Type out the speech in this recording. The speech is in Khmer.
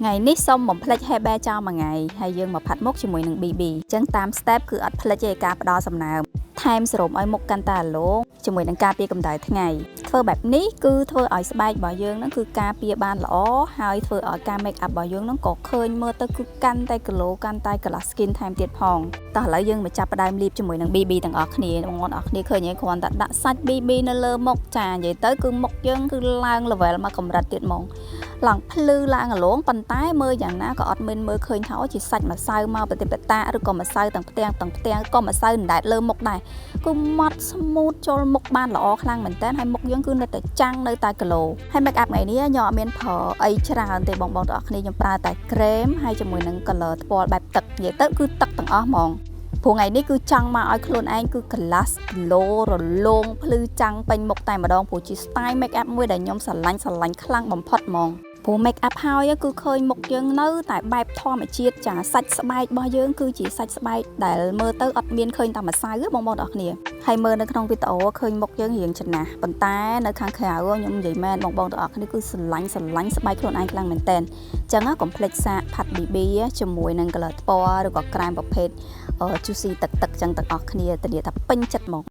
ថ្ងៃនេះសូមបំភ្លេច hair band ចោលមួយថ្ងៃហើយយើងមកផាត់មុខជាមួយនឹង BB អញ្ចឹងតាម step គឺអត់ភ្លេចទេការផ្ដល់សំណើមថែមសេរ៉ូមឲ្យមុខកាន់តែអាឡូជាមួយនឹងការពារកម្ដៅថ្ងៃធ្វើបែបនេះគឺធ្វើឲ្យស្បែករបស់យើងហ្នឹងគឺការពារបានល្អហើយធ្វើឲ្យការ make up របស់យើងហ្នឹងក៏ឃើញមើលទៅគឺកាន់តែ glow កាន់តែ glass skin ថែមទៀតផងតោះឥឡូវយើងមកចាប់ផ្ដើមលាបជាមួយនឹង BB ទាំងអស់គ្នាបងប្អូនអរគ្នាឃើញហើយគ្រាន់តែដាក់សាច់ BB នៅលើមុខចានិយាយទៅគឺមុខយើងគឺឡើង level មកកម្រិតទៀតហ្មងឡើងភ្លឺឡើងអាឡងប៉ុន្តែមើលយ៉ាងណាក៏អត់មានមើលឃើញថាជាសាច់ម្សៅមកប្រតិបតាឬក៏ម្សៅទាំងផ្ទាំងក៏ម្សៅអណ្ដែតលើមុខដែរគឺម៉ត់ smooth ចូលមុខបានល្អខ្លាំងមែនតើហើយមុខយើងគឺនៅតែចាំងនៅតែ glow ហើយ make up ថ្ងៃនេះខ្ញុំអត់មានប្រើអីច្រើនទេបងប្អូនទាំងអស់គ្នាខ្ញុំប្រើតែ cream ហើយជាមួយនឹង color ថ្ពាល់បែបទឹកនិយាយទៅគឺទឹកទាំងអស់ហ្មងព្រោះថ្ងៃនេះគឺចង់មកឲ្យខ្លួនឯងគឺ glass glow រលោងភ្លឺចាំងពេញមុខតែម្ដងព្រោះជា style make up មួយដែលខ្ញុំស្រឡាញ់ខ្លាំងបំផុតហ្មងព្រោះ make up ហើយគឺឃើញមុខយើងនៅតែបែបធម្មជាតិចាសាច់ស្បែករបស់យើងគឺជាសាច់ស្បែកដែលមើលទៅអត់មានឃើញតែម្សៅបងប្អូនអរគ្នាហើយមើលនៅក្នុងវីដេអូឃើញមុខយើងរៀងចំណាស់ប៉ុន្តែនៅខាងក្រៅខ្ញុំនិយាយមែនបងប្អូនទាំងអស់គ្នាគឺស្រឡាញ់ស្បែកខ្លួនឯងខ្លាំងមែនតើអញ្ចឹងកុំភ្លេចសាកផាត់ BB ជាមួយនឹង color ថ្ពាល់ឬក៏ក្រែមប្រភេទ juicy ទឹកអញ្ចឹងទាំងអស់គ្នាធានាថាពេញចិត្តហ្មង